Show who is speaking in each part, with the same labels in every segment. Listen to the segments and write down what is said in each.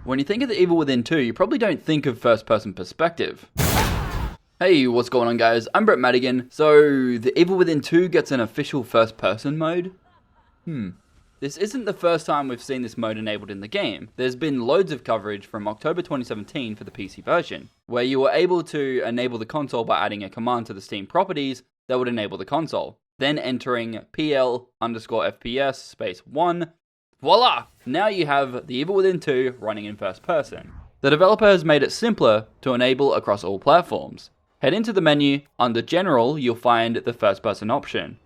Speaker 1: When you think of The Evil Within 2, you probably don't think of first-person perspective. Hey, what's going on guys? I'm Brett Madigan. So, The Evil Within 2 gets an official first-person mode? This isn't the first time we've seen this mode enabled in the game. There's been loads of coverage from October 2017 for the PC version, where you were able to enable the console by adding a command to the Steam properties that would enable the console. Then entering PL_FPS space 1. Voila! Now you have The Evil Within 2 running in first person. The developer has made it simpler to enable across all platforms. Head into the menu, under General you'll find the first person option.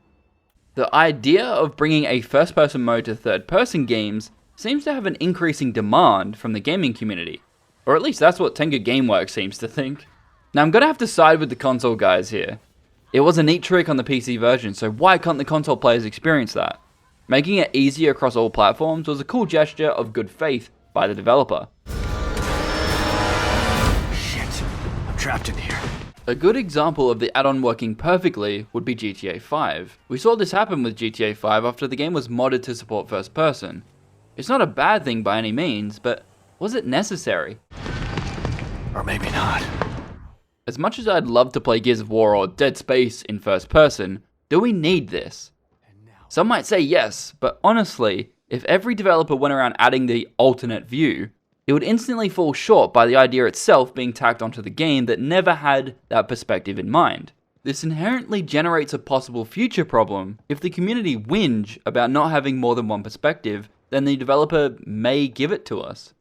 Speaker 1: The idea of bringing a first person mode to third person games seems to have an increasing demand from the gaming community. Or at least that's what Tenga Gameworks seems to think. Now I'm gonna have to side with the console guys here. It was a neat trick on the PC version, so why can't the console players experience that? Making it easier across all platforms was a cool gesture of good faith by the developer.
Speaker 2: Shit, I'm trapped in here.
Speaker 1: A good example of the add-on working perfectly would be GTA 5. We saw this happen with GTA 5 after the game was modded to support first person. It's not a bad thing by any means, but was it necessary?
Speaker 2: Or maybe not.
Speaker 1: As much as I'd love to play Gears of War or Dead Space in first person, do we need this? Some might say yes, but honestly, if every developer went around adding the alternate view, it would instantly fall short by the idea itself being tacked onto the game that never had that perspective in mind. This inherently generates a possible future problem. If the community whinge about not having more than one perspective, then the developer may give it to us.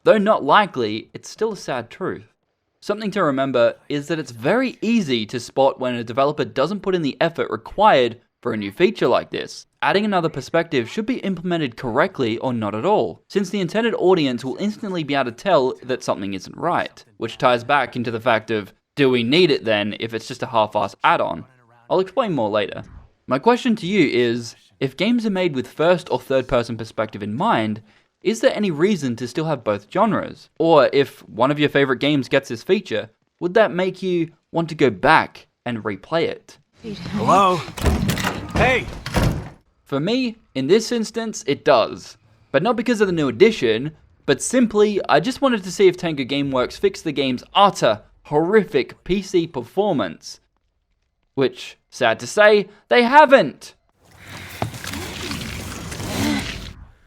Speaker 1: Though not likely, it's still a sad truth. Something to remember is that it's very easy to spot when a developer doesn't put in the effort required for a new feature like this. Adding another perspective should be implemented correctly or not at all, since the intended audience will instantly be able to tell that something isn't right, which ties back into the fact of, do we need it then if it's just a half-assed add-on? I'll explain more later. My question to you is, if games are made with first or third person perspective in mind, is there any reason to still have both genres? Or if one of your favorite games gets this feature, would that make you want to go back and replay it?
Speaker 2: Hello? Hey!
Speaker 1: For me, in this instance, it does. But not because of the new addition, but simply, I just wanted to see if Tenga Gameworks fixed the game's utter, horrific PC performance. Which, sad to say, they haven't!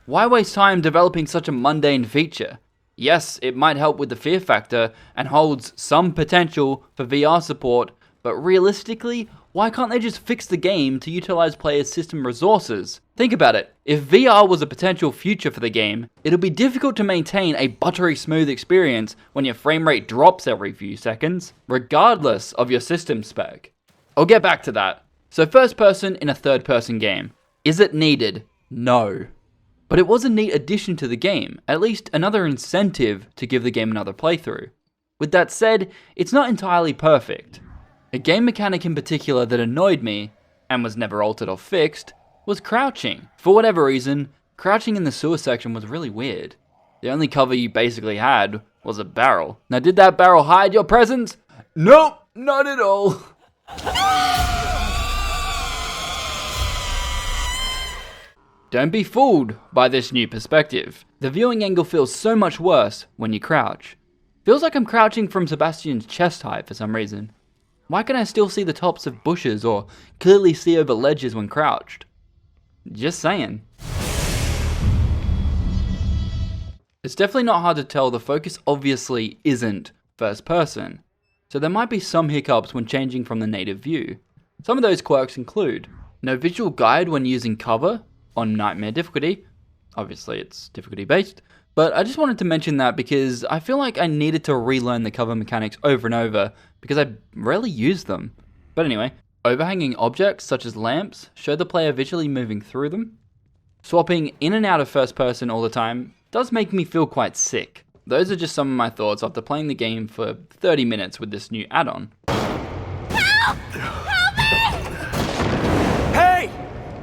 Speaker 1: Why waste time developing such a mundane feature? Yes, it might help with the fear factor and holds some potential for VR support, but realistically, why can't they just fix the game to utilize players' system resources? Think about it, if VR was a potential future for the game, it'll be difficult to maintain a buttery smooth experience when your frame rate drops every few seconds, regardless of your system spec. I'll get back to that. So first person in a third person game. Is it needed? No. But it was a neat addition to the game, at least another incentive to give the game another playthrough. With that said, it's not entirely perfect. A game mechanic in particular that annoyed me, and was never altered or fixed, was crouching. For whatever reason, crouching in the sewer section was really weird. The only cover you basically had was a barrel. Now did that barrel hide your presence? Nope, not at all. Don't be fooled by this new perspective. The viewing angle feels so much worse when you crouch. Feels like I'm crouching from Sebastian's chest height for some reason. Why can I still see the tops of bushes or clearly see over ledges when crouched? Just saying. It's definitely not hard to tell the focus obviously isn't first person, so there might be some hiccups when changing from the native view. Some of those quirks include no visual guide when using cover on Nightmare difficulty. Obviously it's difficulty based, but I just wanted to mention that because I feel like I needed to relearn the cover mechanics over and over because I rarely use them. But anyway, overhanging objects such as lamps show the player visually moving through them. Swapping in and out of first person all the time does make me feel quite sick. Those are just some of my thoughts after playing the game for 30 minutes with this new add-on.
Speaker 3: Help! Help me!
Speaker 2: Hey!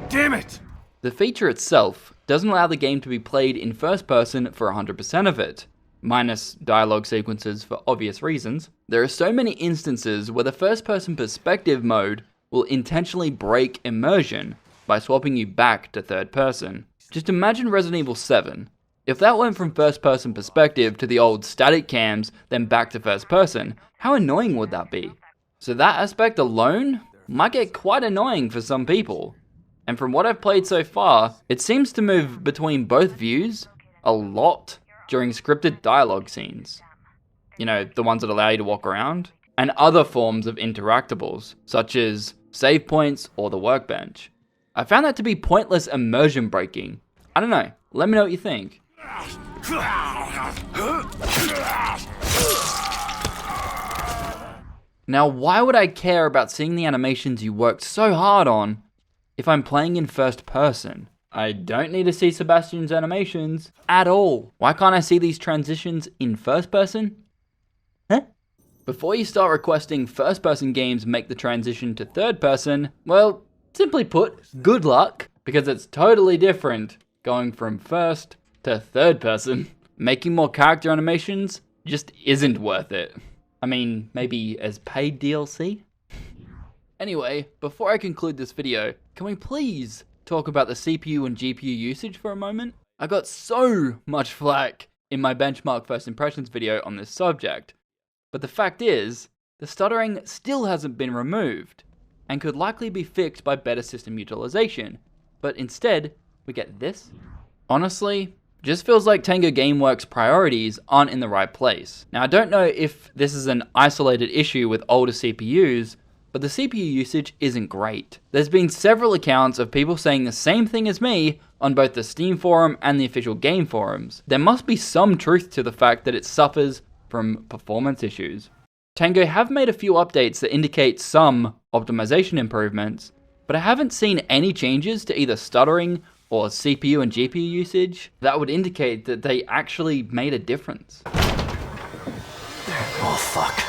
Speaker 2: Damn it!
Speaker 1: The feature itself doesn't allow the game to be played in first person for 100% of it, minus dialogue sequences for obvious reasons. There are so many instances where the first person perspective mode will intentionally break immersion by swapping you back to third person. Just imagine Resident Evil 7. If that went from first person perspective to the old static cams, then back to first person, how annoying would that be? So that aspect alone might get quite annoying for some people. And from what I've played so far, it seems to move between both views a lot during scripted dialogue scenes. You know, the ones that allow you to walk around, and other forms of interactables, such as save points or the workbench. I found that to be pointless immersion breaking. I don't know, let me know what you think. Now, why would I care about seeing the animations you worked so hard on if I'm playing in first person? I don't need to see Sebastian's animations at all. Why can't I see these transitions in first person? Huh? Before you start requesting first person games make the transition to third person, well, simply put, good luck, because it's totally different going from first to third person. Making more character animations just isn't worth it. I mean, maybe as paid DLC? Anyway, before I conclude this video, can we please talk about the CPU and GPU usage for a moment? I got so much flack in my benchmark first impressions video on this subject, but the fact is, the stuttering still hasn't been removed, and could likely be fixed by better system utilization, but instead, we get this. Honestly, just feels like Tango Gameworks' priorities aren't in the right place. Now, I don't know if this is an isolated issue with older CPUs, but the CPU usage isn't great. There's been several accounts of people saying the same thing as me on both the Steam forum and the official game forums. There must be some truth to the fact that it suffers from performance issues. Tango have made a few updates that indicate some optimization improvements, but I haven't seen any changes to either stuttering or CPU and GPU usage that would indicate that they actually made a difference.
Speaker 2: Oh, fuck.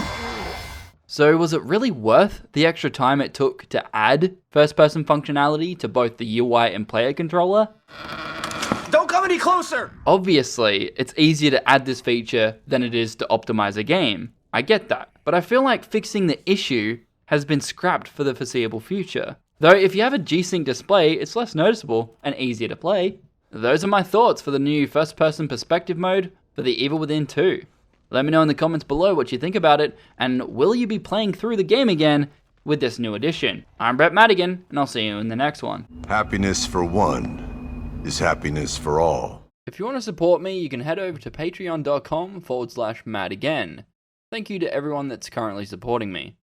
Speaker 1: So was it really worth the extra time it took to add first-person functionality to both the UI and player controller?
Speaker 2: Don't come any closer!
Speaker 1: Obviously, it's easier to add this feature than it is to optimize a game. I get that, but I feel like fixing the issue has been scrapped for the foreseeable future. Though if you have a G-Sync display, it's less noticeable and easier to play. Those are my thoughts for the new first-person perspective mode for The Evil Within 2. Let me know in the comments below what you think about it, and will you be playing through the game again with this new edition? I'm Brett Madigan, and I'll see you in the next one.
Speaker 4: Happiness for one is happiness for all.
Speaker 1: If you want to support me, you can head over to patreon.com/madigan. Thank you to everyone that's currently supporting me.